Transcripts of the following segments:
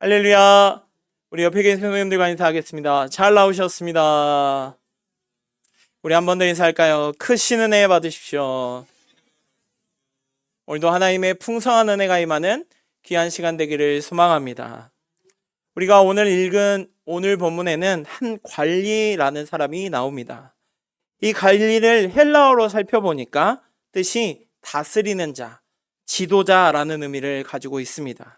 할렐루야. 우리 옆에 계신 성도님들과 인사하겠습니다. 잘 나오셨습니다. 우리 한 번 더 인사할까요? 크신 은혜 받으십시오. 오늘도 하나님의 풍성한 은혜가 임하는 귀한 시간 되기를 소망합니다. 우리가 오늘 읽은 오늘 본문에는 한 관리라는 사람이 나옵니다. 이 관리를 헬라어로 살펴보니까 뜻이 다스리는 자, 지도자라는 의미를 가지고 있습니다.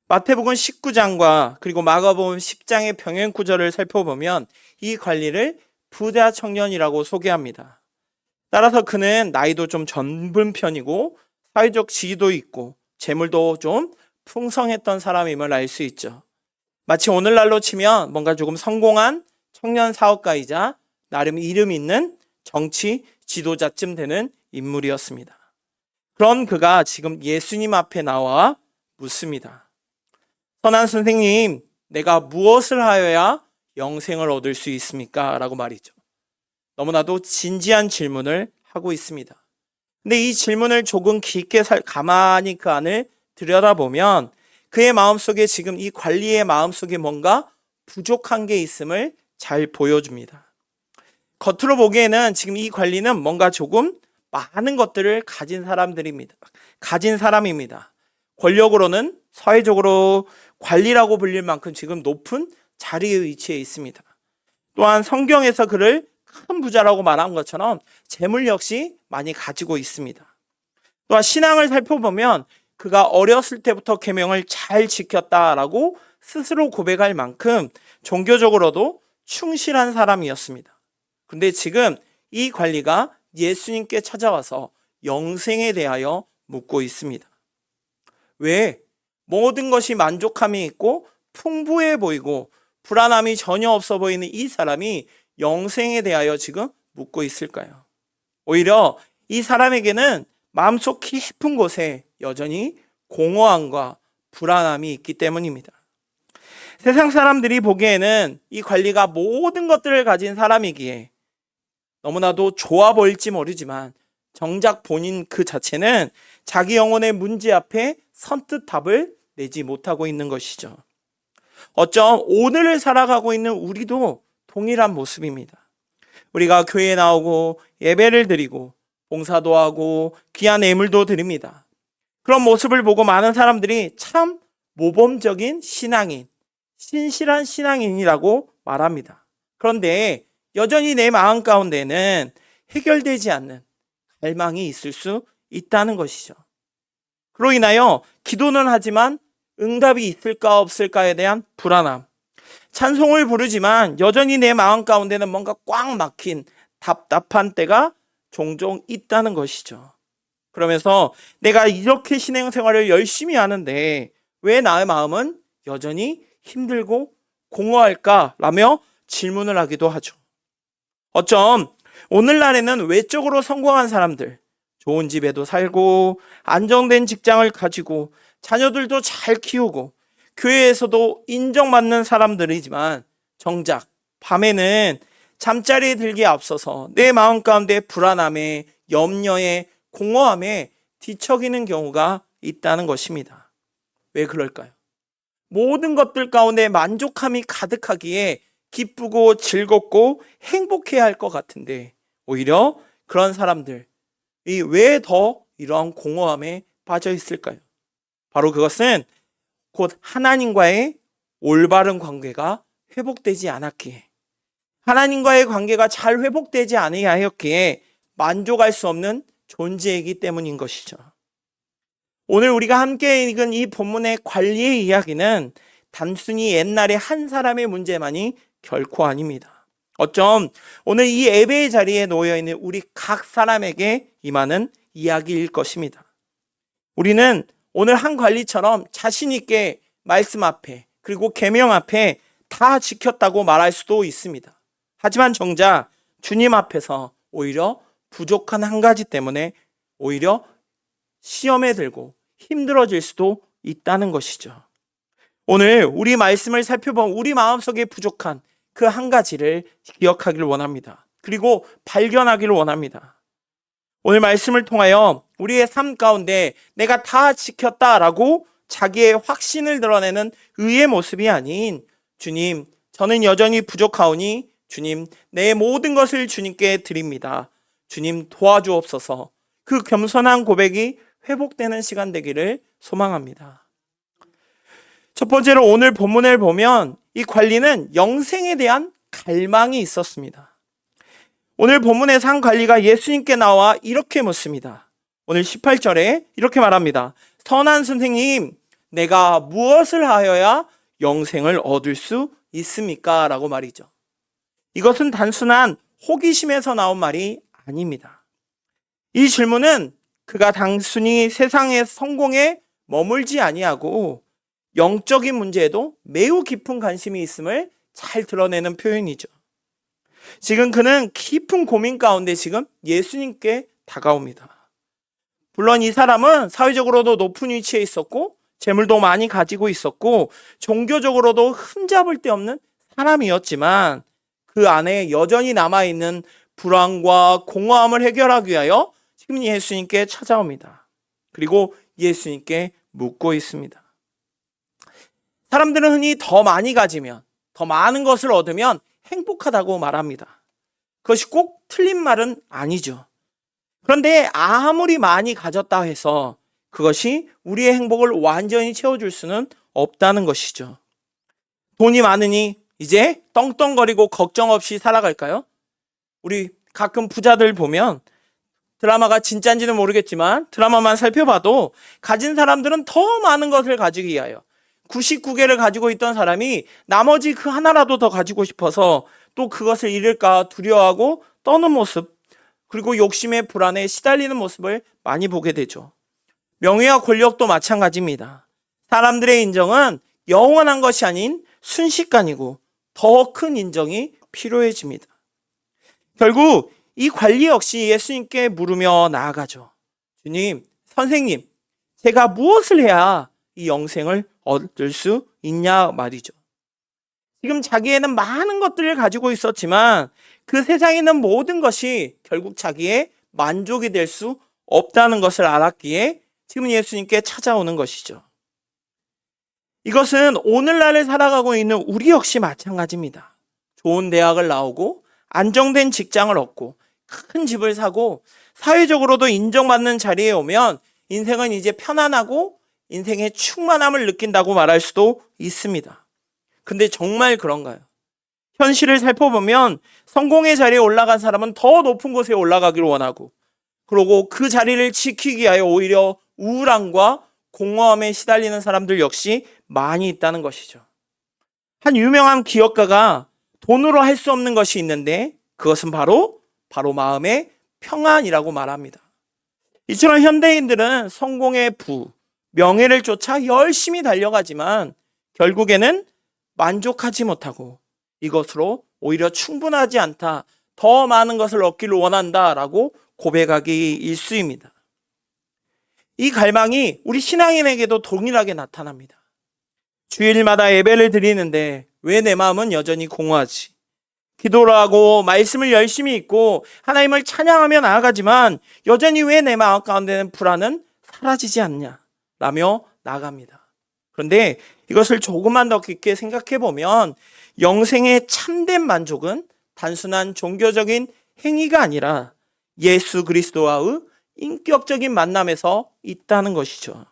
마태복음 19장과 그리고 마가복음 10장의 병행 구절을 살펴보면 이 관리를 부자 청년이라고 소개합니다. 따라서 그는 나이도 좀 젊은 편이고 사회적 지위도 있고 재물도 좀 풍성했던 사람임을 알 수 있죠. 마치 오늘날로 치면 뭔가 조금 성공한 청년 사업가이자 나름 이름 있는 정치 지도자쯤 되는 인물이었습니다. 그런 그가 지금 예수님 앞에 나와 묻습니다. 선한 선생님, 내가 무엇을 하여야 영생을 얻을 수 있습니까? 라고 말이죠. 너무나도 진지한 질문을 하고 있습니다. 근데 이 질문을 조금 깊게 가만히 그 안을 들여다보면 그의 마음속에 지금 이 관리의 마음속에 뭔가 부족한 게 있음을 잘 보여줍니다. 겉으로 보기에는 지금 이 관리는 뭔가 조금 많은 것들을 가진 사람입니다. 권력으로는 사회적으로 관리라고 불릴 만큼 지금 높은 자리에 위치해 있습니다. 또한 성경에서 그를 큰 부자라고 말한 것처럼 재물 역시 많이 가지고 있습니다. 또한 신앙을 살펴보면 그가 어렸을 때부터 계명을 잘 지켰다라고 스스로 고백할 만큼 종교적으로도 충실한 사람이었습니다. 그런데 지금 이 관리가 예수님께 찾아와서 영생에 대하여 묻고 있습니다. 왜? 모든 것이 만족함이 있고 풍부해 보이고 불안함이 전혀 없어 보이는 이 사람이 영생에 대하여 지금 묻고 있을까요? 오히려 이 사람에게는 마음속 깊은 곳에 여전히 공허함과 불안함이 있기 때문입니다. 세상 사람들이 보기에는 이 관리가 모든 것들을 가진 사람이기에 너무나도 좋아 보일지 모르지만 정작 본인 그 자체는 자기 영혼의 문제 앞에 선뜻 답을 내지 못하고 있는 것이죠. 어쩜 오늘을 살아가고 있는 우리도 동일한 모습입니다. 우리가 교회에 나오고 예배를 드리고 봉사도 하고 귀한 예물도 드립니다. 그런 모습을 보고 많은 사람들이 참 모범적인 신앙인, 신실한 신앙인이라고 말합니다. 그런데 여전히 내 마음 가운데는 해결되지 않는 갈망이 있을 수 있다는 것이죠. 그로 인하여 기도는 하지만 응답이 있을까 없을까에 대한 불안함, 찬송을 부르지만 여전히 내 마음 가운데는 뭔가 꽉 막힌 답답한 때가 종종 있다는 것이죠. 그러면서 내가 이렇게 신앙생활을 열심히 하는데 왜 나의 마음은 여전히 힘들고 공허할까라며 질문을 하기도 하죠. 어쩜 오늘날에는 외적으로 성공한 사람들, 좋은 집에도 살고 안정된 직장을 가지고 자녀들도 잘 키우고 교회에서도 인정받는 사람들이지만 정작 밤에는 잠자리에 들기에 앞서서 내 마음 가운데 불안함에 염려에 공허함에 뒤척이는 경우가 있다는 것입니다. 왜 그럴까요? 모든 것들 가운데 만족함이 가득하기에 기쁘고 즐겁고 행복해야 할 것 같은데 오히려 그런 사람들이 왜 더 이러한 공허함에 빠져 있을까요? 바로 그것은 곧 하나님과의 올바른 관계가 회복되지 않았기에, 하나님과의 관계가 잘 회복되지 아니하였기에 만족할 수 없는 존재이기 때문인 것이죠. 오늘 우리가 함께 읽은 이 본문의 관리의 이야기는 단순히 옛날의 한 사람의 문제만이 결코 아닙니다. 어쩜 오늘 이 예배의 자리에 놓여있는 우리 각 사람에게 임하는 이야기일 것입니다. 우리는 오늘 한 관리처럼 자신 있게 말씀 앞에 그리고 계명 앞에 다 지켰다고 말할 수도 있습니다. 하지만 정작 주님 앞에서 오히려 부족한 한 가지 때문에 오히려 시험에 들고 힘들어질 수도 있다는 것이죠. 오늘 우리 말씀을 살펴보면 우리 마음속에 부족한 그 한 가지를 기억하기를 원합니다. 그리고 발견하기를 원합니다. 오늘 말씀을 통하여 우리의 삶 가운데 내가 다 지켰다라고 자기의 확신을 드러내는 의의 모습이 아닌 주님, 저는 여전히 부족하오니 주님, 내 모든 것을 주님께 드립니다. 주님 도와주옵소서. 그 겸손한 고백이 회복되는 시간 되기를 소망합니다. 첫 번째로 오늘 본문을 보면 이 관리는 영생에 대한 갈망이 있었습니다. 오늘 본문에서 한 관리가 예수님께 나와 이렇게 묻습니다. 오늘 18절에 이렇게 말합니다. 선한 선생님, 내가 무엇을 하여야 영생을 얻을 수 있습니까? 라고 말이죠. 이것은 단순한 호기심에서 나온 말이 아닙니다. 이 질문은 그가 단순히 세상의 성공에 머물지 아니하고 영적인 문제에도 매우 깊은 관심이 있음을 잘 드러내는 표현이죠. 지금 그는 깊은 고민 가운데 지금 예수님께 다가옵니다. 물론 이 사람은 사회적으로도 높은 위치에 있었고 재물도 많이 가지고 있었고 종교적으로도 흠잡을 데 없는 사람이었지만 그 안에 여전히 남아있는 불안과 공허함을 해결하기 위하여 지금 예수님께 찾아옵니다. 그리고 예수님께 묻고 있습니다. 사람들은 흔히 더 많이 가지면, 더 많은 것을 얻으면 행복하다고 말합니다. 그것이 꼭 틀린 말은 아니죠. 그런데 아무리 많이 가졌다 해서 그것이 우리의 행복을 완전히 채워줄 수는 없다는 것이죠. 돈이 많으니 이제 떵떵거리고 걱정 없이 살아갈까요? 우리 가끔 부자들 보면 드라마가 진짜인지는 모르겠지만 드라마만 살펴봐도 가진 사람들은 더 많은 것을 가지기 위하여 99개를 가지고 있던 사람이 나머지 그 하나라도 더 가지고 싶어서 또 그것을 잃을까 두려워하고 떠는 모습, 그리고 욕심의 불안에 시달리는 모습을 많이 보게 되죠. 명예와 권력도 마찬가지입니다. 사람들의 인정은 영원한 것이 아닌 순식간이고 더 큰 인정이 필요해집니다. 결국 이 관리 역시 예수님께 물으며 나아가죠. 주님, 선생님, 제가 무엇을 해야 이 영생을 얻을 수 있냐 말이죠. 지금 자기에는 많은 것들을 가지고 있었지만 그 세상에 있는 모든 것이 결국 자기의 만족이 될 수 없다는 것을 알았기에 지금 예수님께 찾아오는 것이죠. 이것은 오늘날을 살아가고 있는 우리 역시 마찬가지입니다. 좋은 대학을 나오고 안정된 직장을 얻고 큰 집을 사고 사회적으로도 인정받는 자리에 오면 인생은 이제 편안하고 인생의 충만함을 느낀다고 말할 수도 있습니다. 근데 정말 그런가요? 현실을 살펴보면 성공의 자리에 올라간 사람은 더 높은 곳에 올라가기를 원하고 그리고 그 자리를 지키기 위하여 오히려 우울함과 공허함에 시달리는 사람들 역시 많이 있다는 것이죠. 한 유명한 기업가가 돈으로 할 수 없는 것이 있는데 그것은 바로 마음의 평안이라고 말합니다. 이처럼 현대인들은 성공의 부, 명예를 쫓아 열심히 달려가지만 결국에는 만족하지 못하고 이것으로 오히려 충분하지 않다, 더 많은 것을 얻기를 원한다라고 고백하기 일쑤입니다. 이 갈망이 우리 신앙인에게도 동일하게 나타납니다. 주일마다 예배를 드리는데 왜 내 마음은 여전히 공허하지? 기도를 하고 말씀을 열심히 읽고 하나님을 찬양하며 나아가지만 여전히 왜 내 마음 가운데는 불안은 사라지지 않냐? 라며 나아갑니다. 그런데 이것을 조금만 더 깊게 생각해 보면 영생의 참된 만족은 단순한 종교적인 행위가 아니라 예수 그리스도와의 인격적인 만남에서 있다는 것이죠.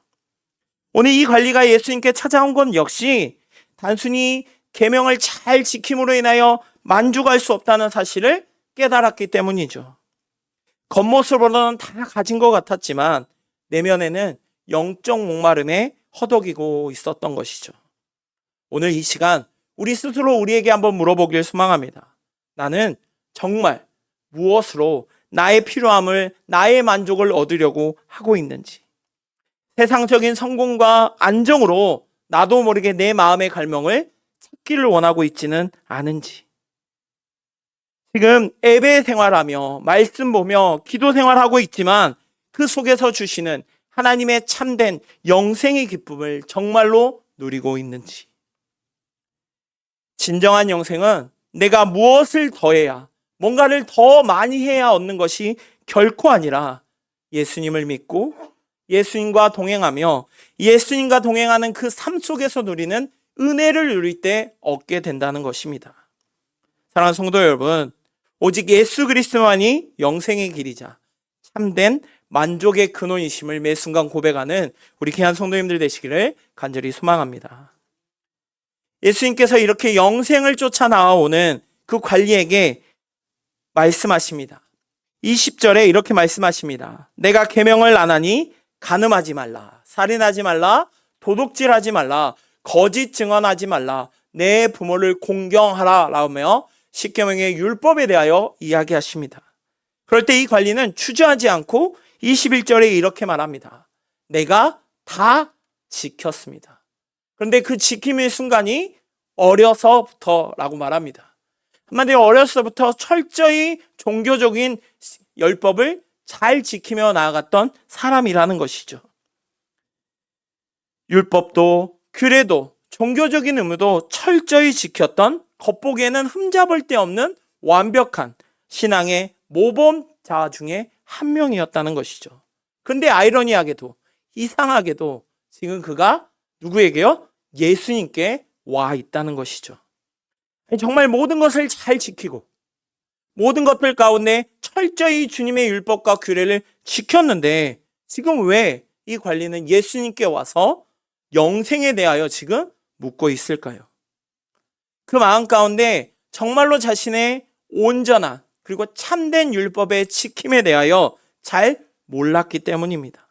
오늘 이 관리가 예수님께 찾아온 건 역시 단순히 계명을 잘 지킴으로 인하여 만족할 수 없다는 사실을 깨달았기 때문이죠. 겉모습으로는 다 가진 것 같았지만 내면에는 영적 목마름에 허덕이고 있었던 것이죠. 오늘 이 시간 우리 스스로 우리에게 한번 물어보길 소망합니다. 나는 정말 무엇으로 나의 필요함을, 나의 만족을 얻으려고 하고 있는지, 세상적인 성공과 안정으로 나도 모르게 내 마음의 갈망을 찾기를 원하고 있지는 않은지, 지금 예배 생활하며 말씀 보며 기도 생활하고 있지만 그 속에서 주시는 하나님의 참된 영생의 기쁨을 정말로 누리고 있는지. 진정한 영생은 내가 무엇을 더해야, 뭔가를 더 많이 해야 얻는 것이 결코 아니라 예수님을 믿고 예수님과 동행하며 예수님과 동행하는 그 삶 속에서 누리는 은혜를 누릴 때 얻게 된다는 것입니다. 사랑하는 성도 여러분, 오직 예수 그리스도만이 영생의 길이자 참된 만족의 근원이심을 매 순간 고백하는 우리 귀한 성도님들 되시기를 간절히 소망합니다. 예수님께서 이렇게 영생을 쫓아 나와오는 그 관리에게 말씀하십니다. 20절에 이렇게 말씀하십니다. 내가 계명을 안 하니 간음하지 말라, 살인하지 말라, 도둑질하지 말라, 거짓 증언하지 말라, 내 부모를 공경하라 라며 십계명의 율법에 대하여 이야기하십니다. 그럴 때 이 관리는 주저하지 않고 21절에 이렇게 말합니다. 내가 다 지켰습니다. 그런데 그 지킴의 순간이 어려서부터라고 말합니다. 한마디로 어려서부터 철저히 종교적인 율법을 잘 지키며 나아갔던 사람이라는 것이죠. 율법도 규례도 종교적인 의무도 철저히 지켰던 겉보기에는 흠잡을 데 없는 완벽한 신앙의 모범자 중에 한 명이었다는 것이죠. 그런데 아이러니하게도 이상하게도 지금 그가 누구에게요? 예수님께 와 있다는 것이죠. 정말 모든 것을 잘 지키고 모든 것들 가운데 철저히 주님의 율법과 규례를 지켰는데 지금 왜 이 관리는 예수님께 와서 영생에 대하여 지금 묻고 있을까요? 그 마음 가운데 정말로 자신의 온전한 그리고 참된 율법의 지킴에 대하여 잘 몰랐기 때문입니다.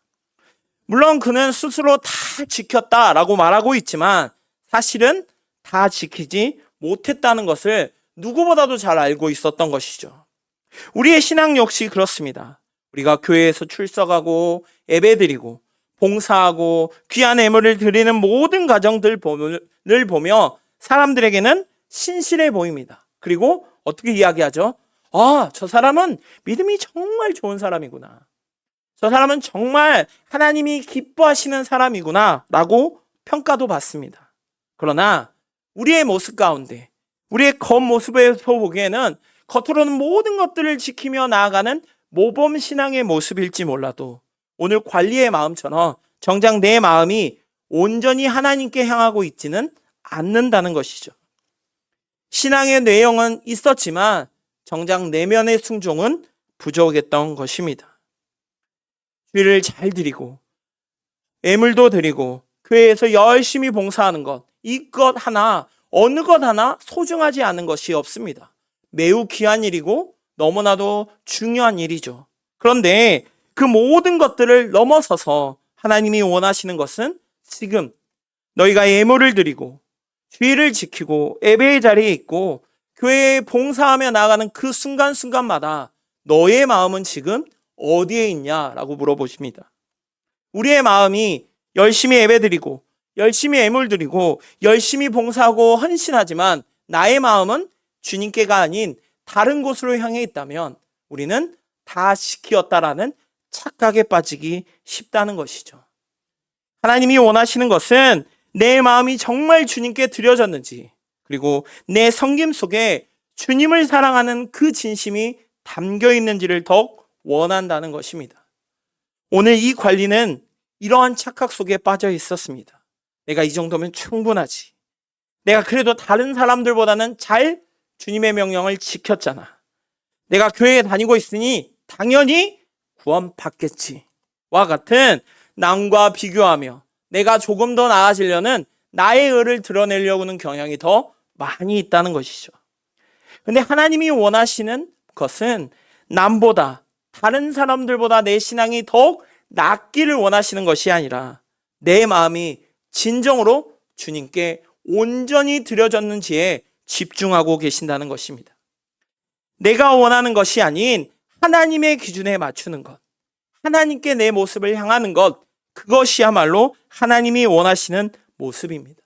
물론 그는 스스로 다 지켰다라고 말하고 있지만 사실은 다 지키지 못했다는 것을 누구보다도 잘 알고 있었던 것이죠. 우리의 신앙 역시 그렇습니다. 우리가 교회에서 출석하고 예배드리고 봉사하고 귀한 예물을 드리는 모든 가정들을 보며 사람들에게는 신실해 보입니다. 그리고 어떻게 이야기하죠? 저 사람은 믿음이 정말 좋은 사람이구나. 저 사람은 정말 하나님이 기뻐하시는 사람이구나 라고 평가도 받습니다. 그러나 우리의 모습 가운데 우리의 겉모습에서 보기에는 겉으로는 모든 것들을 지키며 나아가는 모범신앙의 모습일지 몰라도 오늘 관리의 마음처럼 정작 내 마음이 온전히 하나님께 향하고 있지는 않는다는 것이죠. 신앙의 내용은 있었지만 정작 내면의 순종은 부족했던 것입니다. 주일을 잘 드리고 예물도 드리고 교회에서 열심히 봉사하는 것, 이것 하나 어느 것 하나 소중하지 않은 것이 없습니다. 매우 귀한 일이고 너무나도 중요한 일이죠. 그런데 그 모든 것들을 넘어서서 하나님이 원하시는 것은 지금 너희가 예물을 드리고 주일을 지키고 예배의 자리에 있고 교회에 봉사하며 나아가는 그 순간순간마다 너의 마음은 지금 어디에 있냐라고 물어보십니다. 우리의 마음이 열심히 예배드리고 열심히 예물 드리고 열심히 봉사하고 헌신하지만 나의 마음은 주님께가 아닌 다른 곳으로 향해 있다면 우리는 다 지키었다라는 착각에 빠지기 쉽다는 것이죠. 하나님이 원하시는 것은 내 마음이 정말 주님께 드려졌는지 그리고 내 섬김 속에 주님을 사랑하는 그 진심이 담겨 있는지를 더욱 원한다는 것입니다. 오늘 이 관리는 이러한 착각 속에 빠져 있었습니다. 내가 이 정도면 충분하지. 내가 그래도 다른 사람들보다는 잘 주님의 명령을 지켰잖아. 내가 교회에 다니고 있으니 당연히 구원받겠지. 와 같은 남과 비교하며 내가 조금 더 나아지려는 나의 의를 드러내려고 하는 경향이 더 많이 있다는 것이죠. 근데 하나님이 원하시는 것은 남보다 다른 사람들보다 내 신앙이 더욱 낫기를 원하시는 것이 아니라 내 마음이 진정으로 주님께 온전히 드려졌는지에 집중하고 계신다는 것입니다. 내가 원하는 것이 아닌 하나님의 기준에 맞추는 것, 하나님께 내 모습을 향하는 것, 그것이야말로 하나님이 원하시는 모습입니다.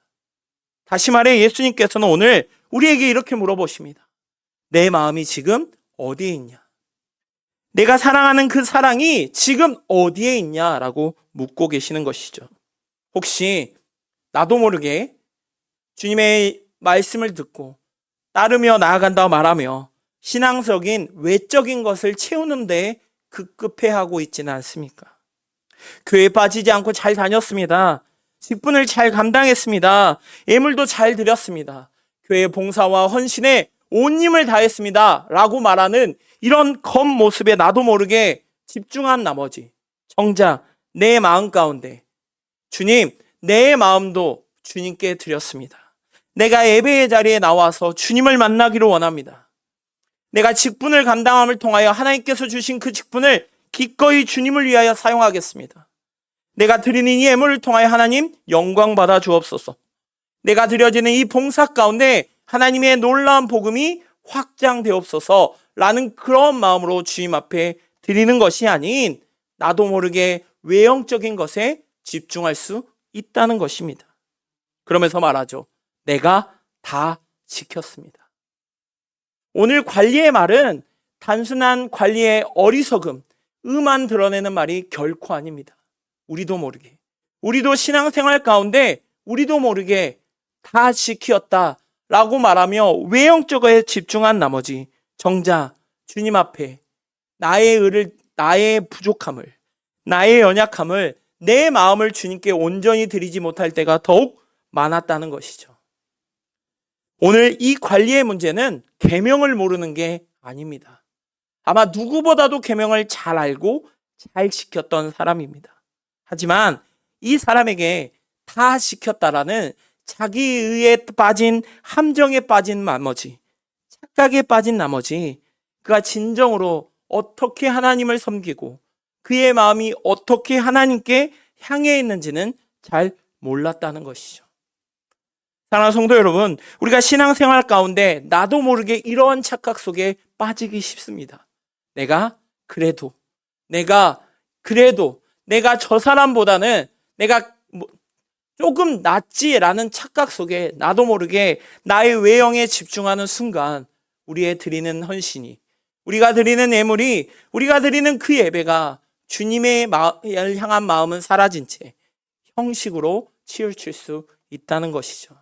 다시 말해 예수님께서는 오늘 우리에게 이렇게 물어보십니다. 내 마음이 지금 어디에 있냐? 내가 사랑하는 그 사랑이 지금 어디에 있냐라고 묻고 계시는 것이죠. 혹시 나도 모르게 주님의 말씀을 듣고 따르며 나아간다 말하며 신앙적인 외적인 것을 채우는 데 급급해하고 있지는 않습니까? 교회에 빠지지 않고 잘 다녔습니다. 직분을 잘 감당했습니다. 예물도 잘 드렸습니다. 교회 봉사와 헌신에 온 힘을 다했습니다. 라고 말하는 이런 겉모습에 나도 모르게 집중한 나머지 정작 내 마음 가운데 주님, 내 마음도 주님께 드렸습니다. 내가 예배의 자리에 나와서 주님을 만나기를 원합니다. 내가 직분을 감당함을 통하여 하나님께서 주신 그 직분을 기꺼이 주님을 위하여 사용하겠습니다. 내가 드리는 이 예물을 통하여 하나님 영광 받아 주옵소서. 내가 드려지는 이 봉사 가운데 하나님의 놀라운 복음이 확장되옵소서 라는 그런 마음으로 주님 앞에 드리는 것이 아닌 나도 모르게 외형적인 것에 집중할 수 있다는 것입니다. 그러면서 말하죠. 내가 다 지켰습니다. 오늘 관리의 말은 단순한 관리의 어리석음, 만 드러내는 말이 결코 아닙니다. 우리도 모르게, 우리도 신앙생활 가운데 우리도 모르게 다 지켰다라고 말하며 외형적에 집중한 나머지 정작 주님 앞에 나의 부족함을, 나의 연약함을, 내 마음을 주님께 온전히 드리지 못할 때가 더욱 많았다는 것이죠. 오늘 이 관리의 문제는 계명을 모르는 게 아닙니다. 아마 누구보다도 계명을 잘 알고 잘 지켰던 사람입니다. 하지만 이 사람에게 다 지켰다라는 자기의에 빠진, 함정에 빠진 나머지, 착각에 빠진 나머지 그가 진정으로 어떻게 하나님을 섬기고 그의 마음이 어떻게 하나님께 향해 있는지는 잘 몰랐다는 것이죠. 사랑하는 성도 여러분, 우리가 신앙생활 가운데 나도 모르게 이러한 착각 속에 빠지기 쉽습니다. 내가 저 사람보다는 내가 조금 낫지라는 착각 속에 나도 모르게 나의 외형에 집중하는 순간 우리의 드리는 헌신이, 우리가 드리는 예물이, 우리가 드리는 그 예배가 주님의 향한 마음은 사라진 채 형식으로 치우칠 수 있다는 것이죠.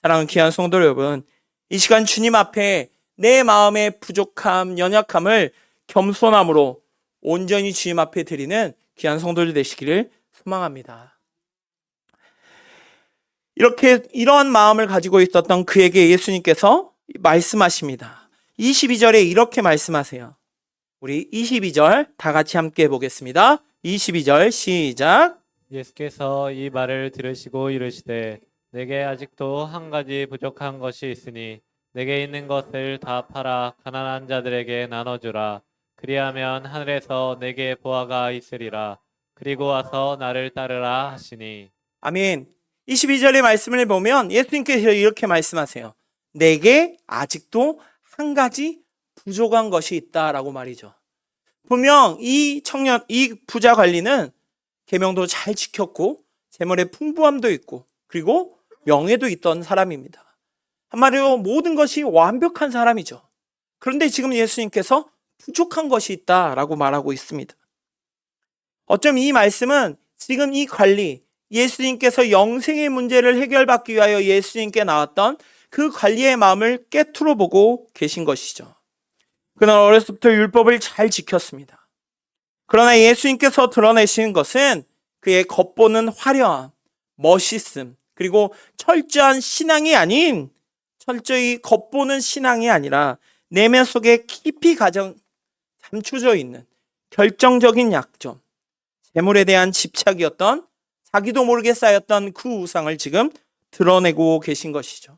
사랑하는 귀한 성도 여러분, 이 시간 주님 앞에 내 마음의 부족함, 연약함을 겸손함으로 온전히 주님 앞에 드리는 귀한 성도들 되시기를 소망합니다. 이러한 마음을 가지고 있었던 그에게 예수님께서 말씀하십니다. 22절에 이렇게 말씀하세요. 우리 22절 다 같이 함께 보겠습니다. 22절 시작. 예수께서 이 말을 들으시고 이르시되 내게 아직도 한 가지 부족한 것이 있으니 내게 있는 것을 다 팔아 가난한 자들에게 나눠주라. 그리하면 하늘에서 내게 보화가 있으리라. 그리고 와서 나를 따르라 하시니. 아멘. 22절의 말씀을 보면 예수님께서 이렇게 말씀하세요. 내게 아직도 한 가지 부족한 것이 있다라고 말이죠. 분명 이 부자 관리는 계명도 잘 지켰고 재물의 풍부함도 있고 그리고 명예도 있던 사람입니다. 한마디로 모든 것이 완벽한 사람이죠. 그런데 지금 예수님께서 부족한 것이 있다라고 말하고 있습니다. 어쩜 이 말씀은 지금 이 관리, 예수님께서 영생의 문제를 해결받기 위하여 예수님께 나왔던 그 관리의 마음을 깨트려 보고 계신 것이죠. 그는 어렸을 때부터 율법을 잘 지켰습니다. 그러나 예수님께서 드러내시는 것은 그의 겉보는 화려함, 멋있음, 그리고 철저한 신앙이 아닌, 철저히 겉보는 신앙이 아니라 내면 속에 깊이 감춰져 있는 결정적인 약점, 재물에 대한 집착이었던, 자기도 모르게 쌓였던 그 우상을 지금 드러내고 계신 것이죠.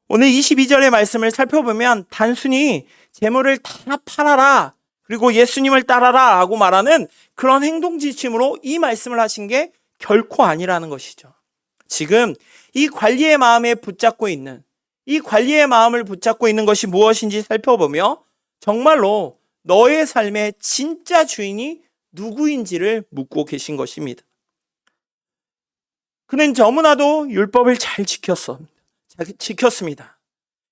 오늘 22절의 말씀을 살펴보면 단순히 재물을 다 팔아라, 그리고 예수님을 따라라 라고 말하는 그런 행동 지침으로 이 말씀을 하신 게 결코 아니라는 것이죠. 지금 이 관리의 마음을 붙잡고 있는 것이 무엇인지 살펴보며 정말로 너의 삶의 진짜 주인이 누구인지를 묻고 계신 것입니다. 그는 너무나도 율법을 잘 지켰습니다.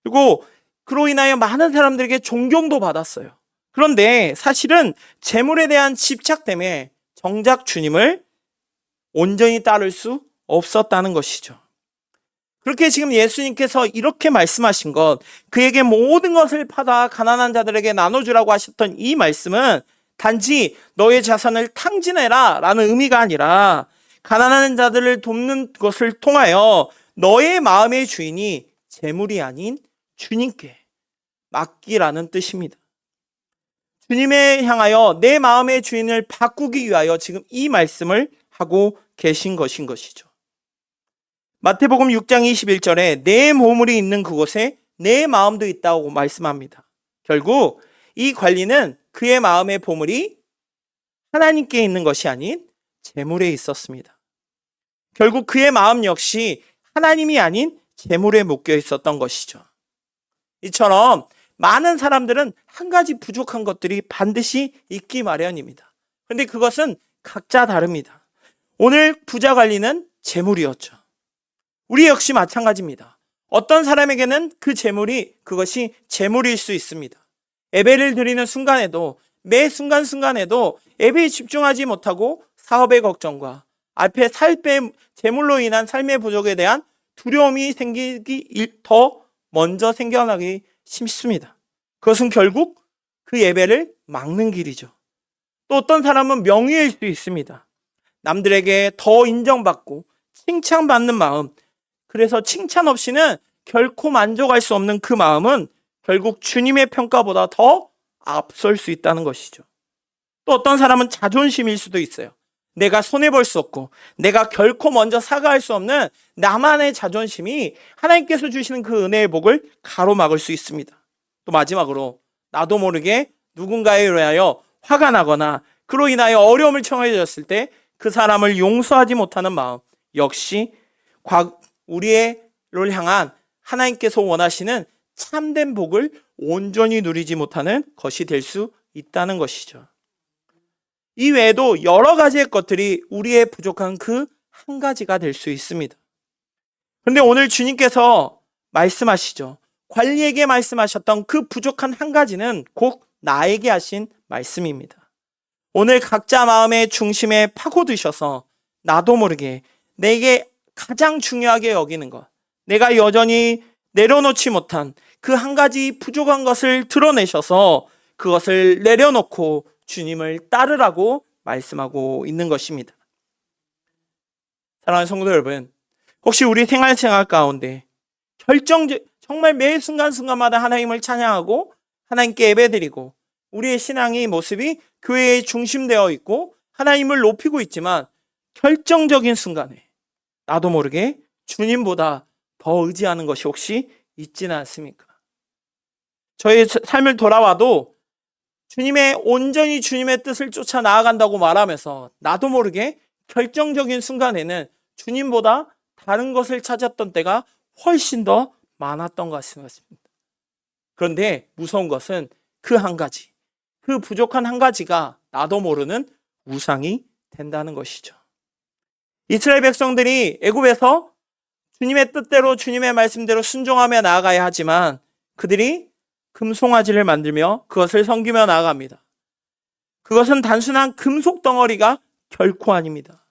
그리고 그로 인하여 많은 사람들에게 존경도 받았어요. 그런데 사실은 재물에 대한 집착 때문에 정작 주님을 온전히 따를 수 없었다는 것이죠. 그렇게 지금 예수님께서 이렇게 말씀하신 것, 그에게 모든 것을 팔아 가난한 자들에게 나눠주라고 하셨던 이 말씀은 단지 너의 자산을 탕진해라 라는 의미가 아니라 가난한 자들을 돕는 것을 통하여 너의 마음의 주인이 재물이 아닌 주님께 맡기라는 뜻입니다. 주님에 향하여 내 마음의 주인을 바꾸기 위하여 지금 이 말씀을 하고 계신 것인 것이죠. 마태복음 6장 21절에 내 보물이 있는 그곳에 내 마음도 있다고 말씀합니다. 결국 이 관리는 그의 마음의 보물이 하나님께 있는 것이 아닌 재물에 있었습니다. 결국 그의 마음 역시 하나님이 아닌 재물에 묶여 있었던 것이죠. 이처럼 많은 사람들은 한 가지 부족한 것들이 반드시 있기 마련입니다. 그런데 그것은 각자 다릅니다. 오늘 부자 관리는 재물이었죠. 우리 역시 마찬가지입니다. 어떤 사람에게는 그 재물이 그것이 재물일 수 있습니다. 예배를 드리는 순간에도 매 순간순간에도 예배에 집중하지 못하고 사업의 걱정과 앞에 재물로 인한 삶의 부족에 대한 두려움이 더 먼저 생겨나기 쉽습니다. 그것은 결국 그 예배를 막는 길이죠. 또 어떤 사람은 명예일 수 있습니다. 남들에게 더 인정받고 칭찬받는 마음, 그래서 칭찬 없이는 결코 만족할 수 없는 그 마음은 결국 주님의 평가보다 더 앞설 수 있다는 것이죠. 또 어떤 사람은 자존심일 수도 있어요. 내가 손해볼 수 없고 내가 결코 먼저 사과할 수 없는 나만의 자존심이 하나님께서 주시는 그 은혜의 복을 가로막을 수 있습니다. 또 마지막으로 나도 모르게 누군가에 의하여 화가 나거나 그로 인하여 어려움을 처해졌을 때 그 사람을 용서하지 못하는 마음 역시 우리를 향한 하나님께서 원하시는 참된 복을 온전히 누리지 못하는 것이 될 수 있다는 것이죠. 이 외에도 여러 가지의 것들이 우리의 부족한 그 한 가지가 될 수 있습니다. 그런데 오늘 주님께서 말씀하시죠. 관리에게 말씀하셨던 그 부족한 한 가지는 곧 나에게 하신 말씀입니다. 오늘 각자 마음의 중심에 파고드셔서 나도 모르게 내게 가장 중요하게 여기는 것, 내가 여전히 내려놓지 못한 그 한 가지 부족한 것을 드러내셔서 그것을 내려놓고 주님을 따르라고 말씀하고 있는 것입니다. 사랑하는 성도 여러분, 혹시 우리 생활 가운데 정말 매 순간순간마다 하나님을 찬양하고 하나님께 예배드리고 우리의 신앙의 모습이 교회에 중심되어 있고 하나님을 높이고 있지만 결정적인 순간에 나도 모르게 주님보다 더 의지하는 것이 혹시 있지는 않습니까? 저의 삶을 돌아와도 온전히 주님의 뜻을 쫓아 나아간다고 말하면서 나도 모르게 결정적인 순간에는 주님보다 다른 것을 찾았던 때가 훨씬 더 많았던 것 같습니다. 그런데 무서운 것은 그 한 가지, 그 부족한 한 가지가 나도 모르는 우상이 된다는 것이죠. 이스라엘 백성들이 애굽에서 주님의 뜻대로 주님의 말씀대로 순종하며 나아가야 하지만 그들이 금송아지를 만들며 그것을 섬기며 나아갑니다. 그것은 단순한 금속 덩어리가 결코 아닙니다.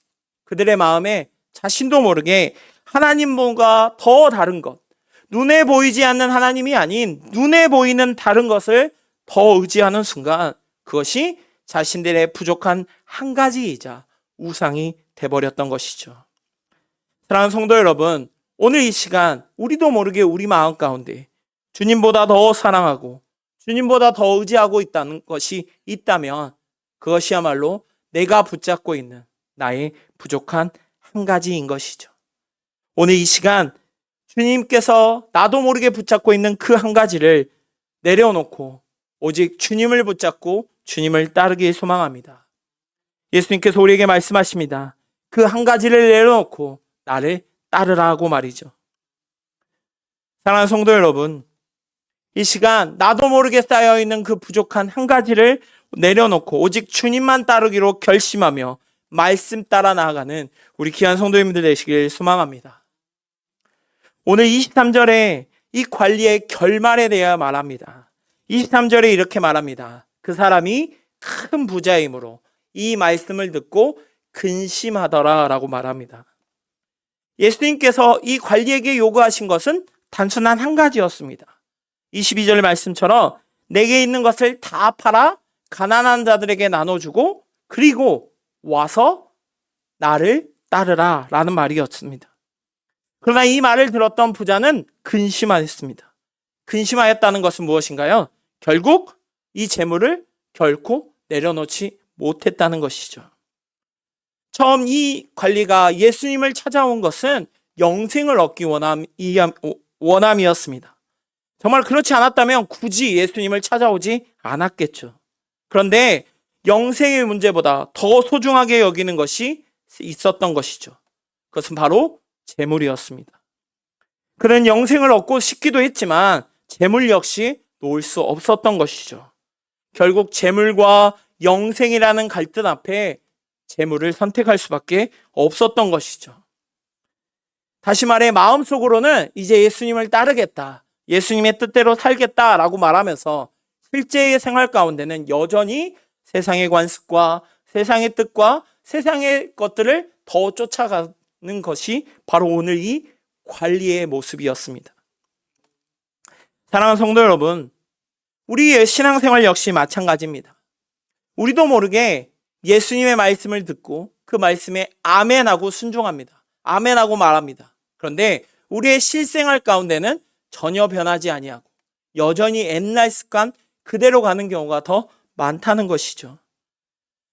그들의 마음에 자신도 모르게 하나님과 더 다른 것, 눈에 보이지 않는 하나님이 아닌 눈에 보이는 다른 것을 더 의지하는 순간 그것이 자신들의 부족한 한 가지이자 우상이 돼버렸던 것이죠. 사랑하는 성도 여러분, 오늘 이 시간 우리도 모르게 우리 마음 가운데 주님보다 더 사랑하고 주님보다 더 의지하고 있다는 것이 있다면 그것이야말로 내가 붙잡고 있는 나의 부족한 한 가지인 것이죠. 오늘 이 시간 주님께서 나도 모르게 붙잡고 있는 그 한 가지를 내려놓고 오직 주님을 붙잡고 주님을 따르길 소망합니다. 예수님께서 우리에게 말씀하십니다. 그 한 가지를 내려놓고 나를 따르라고 말이죠. 사랑하는 성도 여러분, 이 시간 나도 모르게 쌓여있는 그 부족한 한 가지를 내려놓고 오직 주님만 따르기로 결심하며 말씀 따라 나아가는 우리 귀한 성도님들 되시길 소망합니다. 오늘 23절에 이 관리의 결말에 대해 말합니다. 23절에 이렇게 말합니다. 그 사람이 큰 부자이므로 이 말씀을 듣고 근심하더라 라고 말합니다. 예수님께서 이 관리에게 요구하신 것은 단순한 한 가지였습니다. 22절 말씀처럼 내게 있는 것을 다 팔아 가난한 자들에게 나눠주고 그리고 와서 나를 따르라 라는 말이었습니다. 그러나 이 말을 들었던 부자는 근심하였습니다. 근심하였다는 것은 무엇인가요? 결국 이 재물을 결코 내려놓지 못했다는 것이죠. 처음 이 관리가 예수님을 찾아온 것은 영생을 얻기 원함이었습니다. 정말 그렇지 않았다면 굳이 예수님을 찾아오지 않았겠죠. 그런데 영생의 문제보다 더 소중하게 여기는 것이 있었던 것이죠. 그것은 바로 재물이었습니다. 그는 영생을 얻고 싶기도 했지만 재물 역시 놓을 수 없었던 것이죠. 결국 재물과 영생이라는 갈등 앞에 재물을 선택할 수밖에 없었던 것이죠. 다시 말해 마음속으로는 이제 예수님을 따르겠다, 예수님의 뜻대로 살겠다라고 말하면서 실제의 생활 가운데는 여전히 세상의 관습과 세상의 뜻과 세상의 것들을 더 쫓아가는 것이 바로 오늘 이 관리의 모습이었습니다. 사랑하는 성도 여러분, 우리의 신앙생활 역시 마찬가지입니다. 우리도 모르게 예수님의 말씀을 듣고 그 말씀에 아멘하고 순종합니다. 아멘하고 말합니다. 그런데 우리의 실생활 가운데는 전혀 변하지 아니하고 여전히 옛날 습관 그대로 가는 경우가 더 많다는 것이죠.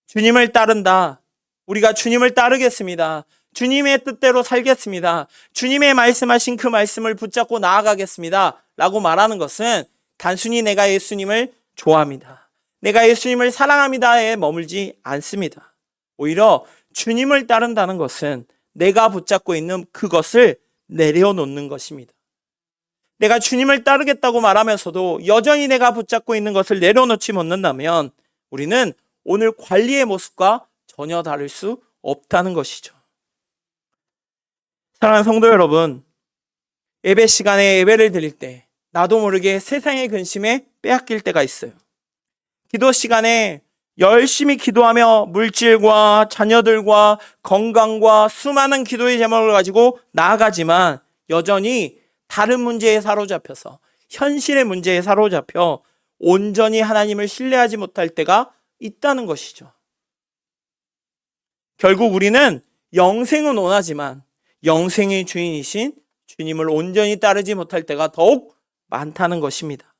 주님을 따른다. 우리가 주님을 따르겠습니다. 주님의 뜻대로 살겠습니다. 주님의 말씀하신 그 말씀을 붙잡고 나아가겠습니다. 라고 말하는 것은 단순히 내가 예수님을 좋아합니다, 내가 예수님을 사랑합니다에 머물지 않습니다. 오히려 주님을 따른다는 것은 내가 붙잡고 있는 그것을 내려놓는 것입니다. 내가 주님을 따르겠다고 말하면서도 여전히 내가 붙잡고 있는 것을 내려놓지 못한다면 우리는 오늘 관리의 모습과 전혀 다를 수 없다는 것이죠. 사랑하는 성도 여러분, 예배 시간에 예배를 드릴 때 나도 모르게 세상의 근심에 빼앗길 때가 있어요. 기도 시간에 열심히 기도하며 물질과 자녀들과 건강과 수많은 기도의 제목을 가지고 나아가지만 여전히 다른 문제에 사로잡혀서 현실의 문제에 사로잡혀 온전히 하나님을 신뢰하지 못할 때가 있다는 것이죠. 결국 우리는 영생은 원하지만 영생의 주인이신 주님을 온전히 따르지 못할 때가 더욱 많다는 것입니다.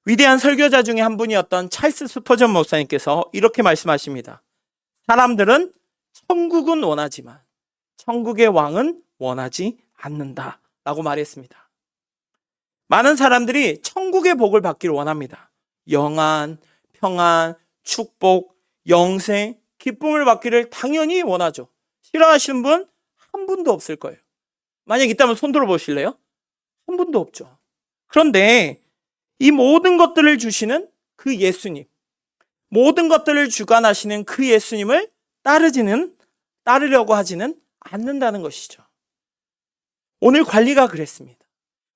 위대한 설교자 중에 한 분이었던 찰스 스퍼전 목사님께서 이렇게 말씀하십니다. 사람들은 천국은 원하지만 천국의 왕은 원하지 않는다 라고 말했습니다. 많은 사람들이 천국의 복을 받기를 원합니다. 영안, 평안, 축복, 영생, 기쁨을 받기를 당연히 원하죠. 싫어하시는 분 한 분도 없을 거예요. 만약 있다면 손 들어 보실래요? 한 분도 없죠. 그런데 이 모든 것들을 주시는 그 예수님, 모든 것들을 주관하시는 그 예수님을 따르려고 하지는 않는다는 것이죠. 오늘 관리가 그랬습니다.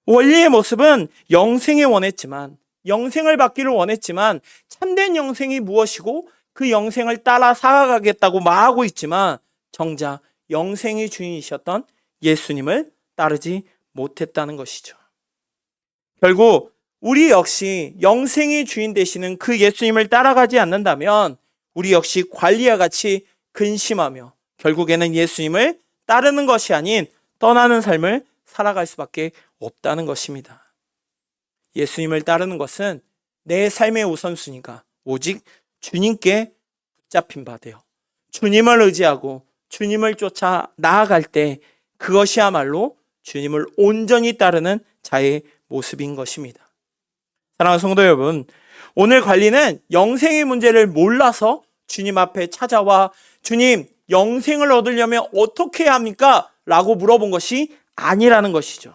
원리의 모습은 영생을 원했지만, 영생을 받기를 원했지만 참된 영생이 무엇이고 그 영생을 따라 살아가겠다고 말하고 있지만 정작 영생의 주인이셨던 예수님을 따르지 못했다는 것이죠. 결국 우리 역시 영생의 주인 되시는 그 예수님을 따라가지 않는다면 우리 역시 관리와 같이 근심하며 결국에는 예수님을 따르는 것이 아닌 떠나는 삶을 살아갈 수밖에 없다는 것입니다. 예수님을 따르는 것은 내 삶의 우선순위가 오직 주님께 붙잡힌 바 되어 주님을 의지하고 주님을 쫓아 나아갈 때 그것이야말로 주님을 온전히 따르는 자의 모습인 것입니다. 사랑하는 성도 여러분, 오늘 관리는 영생의 문제를 몰라서 주님 앞에 찾아와 주님, 영생을 얻으려면 어떻게 해야 합니까? 라고 물어본 것이 아니라는 것이죠.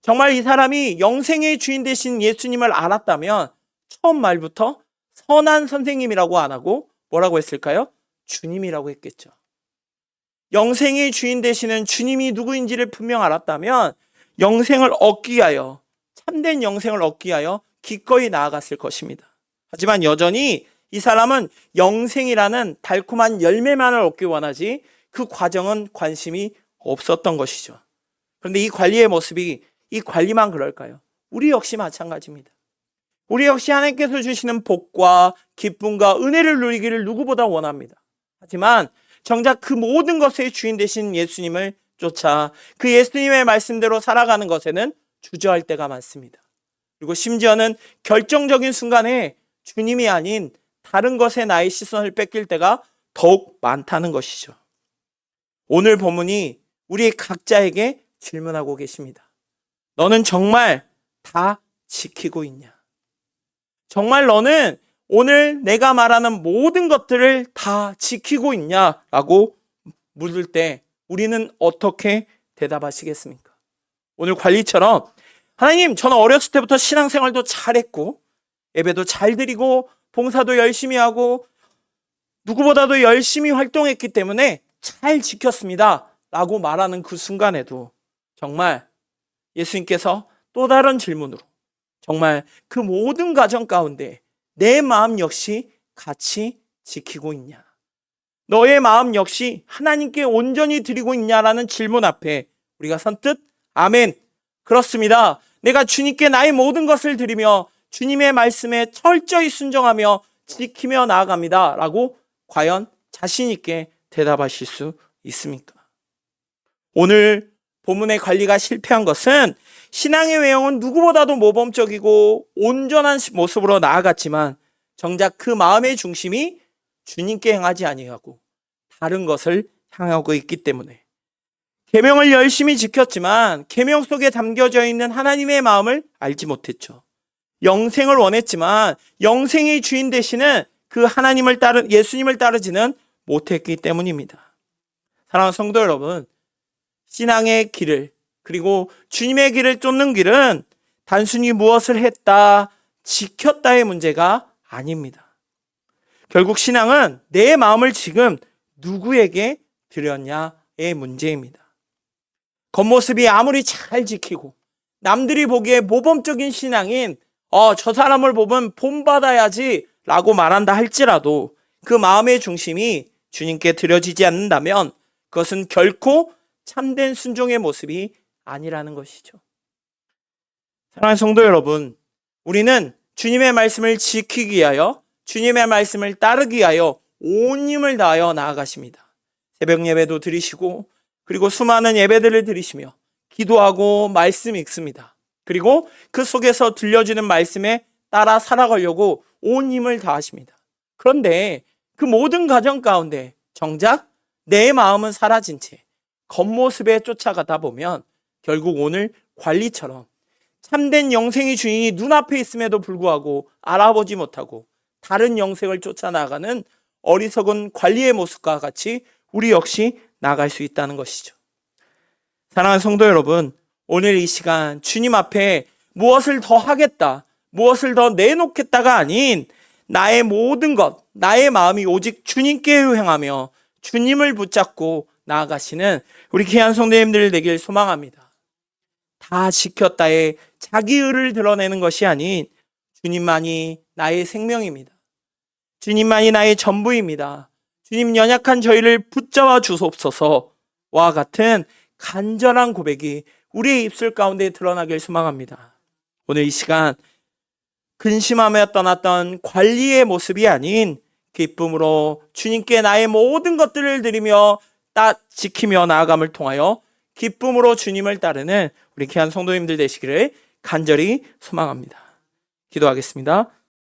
정말 이 사람이 영생의 주인 되신 예수님을 알았다면 처음 말부터 선한 선생님이라고 안 하고 뭐라고 했을까요? 주님이라고 했겠죠. 영생의 주인 되시는 주님이 누구인지를 분명 알았다면 영생을 얻기 위하여, 참된 영생을 얻기 위하여 기꺼이 나아갔을 것입니다. 하지만 여전히 이 사람은 영생이라는 달콤한 열매만을 얻기 원하지 그 과정은 관심이 없었던 것이죠. 그런데 이 관리의 모습이 이 관리만 그럴까요? 우리 역시 마찬가지입니다. 우리 역시 하나님께서 주시는 복과 기쁨과 은혜를 누리기를 누구보다 원합니다. 하지만 정작 그 모든 것의 주인 되신 예수님을 쫓아 그 예수님의 말씀대로 살아가는 것에는 주저할 때가 많습니다. 그리고 심지어는 결정적인 순간에 주님이 아닌 다른 것에 나의 시선을 뺏길 때가 더욱 많다는 것이죠. 오늘 본문이 우리 각자에게 질문하고 계십니다. 너는 정말 다 지키고 있냐? 정말 너는 오늘 내가 말하는 모든 것들을 다 지키고 있냐라고 물을 때 우리는 어떻게 대답하시겠습니까? 오늘 관리처럼 하나님, 저는 어렸을 때부터 신앙생활도 잘했고 예배도 잘 드리고 봉사도 열심히 하고 누구보다도 열심히 활동했기 때문에 잘 지켰습니다 라고 말하는 그 순간에도 정말 예수님께서 또 다른 질문으로 정말 그 모든 과정 가운데 내 마음 역시 같이 지키고 있냐? 너의 마음 역시 하나님께 온전히 드리고 있냐라는 질문 앞에 우리가 선뜻 아멘, 그렇습니다. 내가 주님께 나의 모든 것을 드리며 주님의 말씀에 철저히 순종하며 지키며 나아갑니다 라고 과연 자신 있게 대답하실 수 있습니까? 오늘 본문의 관리가 실패한 것은 신앙의 외형은 누구보다도 모범적이고 온전한 모습으로 나아갔지만 정작 그 마음의 중심이 주님께 향하지 아니하고 다른 것을 향하고 있기 때문에 계명을 열심히 지켰지만 계명 속에 담겨져 있는 하나님의 마음을 알지 못했죠. 영생을 원했지만 영생의 주인 되시는 그 예수님을 따르지는 못했기 때문입니다. 사랑하는 성도 여러분, 신앙의 길을 그리고 주님의 길을 쫓는 길은 단순히 무엇을 했다, 지켰다의 문제가 아닙니다. 결국 신앙은 내 마음을 지금 누구에게 드렸냐의 문제입니다. 겉모습이 아무리 잘 지키고 남들이 보기에 모범적인 신앙인 저 사람을 보면 본받아야지 라고 말한다 할지라도 그 마음의 중심이 주님께 드려지지 않는다면 그것은 결코 참된 순종의 모습이 아니라는 것이죠. 사랑하는 성도 여러분, 우리는 주님의 말씀을 지키기 위하여 주님의 말씀을 따르기 위하여 온 힘을 다하여 나아가십니다. 새벽 예배도 드리시고 그리고 수많은 예배들을 드리시며 기도하고 말씀 읽습니다. 그리고 그 속에서 들려주는 말씀에 따라 살아가려고 온 힘을 다하십니다. 그런데 그 모든 과정 가운데 정작 내 마음은 사라진 채 겉모습에 쫓아가다 보면 결국 오늘 관리처럼 참된 영생의 주인이 눈앞에 있음에도 불구하고 알아보지 못하고 다른 영생을 쫓아나가는 어리석은 관리의 모습과 같이 우리 역시 나갈 수 있다는 것이죠. 사랑하는 성도 여러분, 오늘 이 시간 주님 앞에 무엇을 더 하겠다, 무엇을 더 내놓겠다가 아닌 나의 모든 것, 나의 마음이 오직 주님께로 향하며 주님을 붙잡고 나아가시는 우리 귀한 성도님들 되길 소망합니다. 다 지켰다에 자기 의를 드러내는 것이 아닌 주님만이 나의 생명입니다. 주님만이 나의 전부입니다. 주님, 연약한 저희를 붙잡아 주옵소서와 같은 간절한 고백이 우리의 입술 가운데 드러나길 소망합니다. 오늘 이 시간 근심하며 떠났던 관리의 모습이 아닌 기쁨으로 주님께 나의 모든 것들을 드리며 지키며 나아감을 통하여 기쁨으로 주님을 따르는 우리 귀한 성도님들 되시기를 간절히 소망합니다. 기도하겠습니다.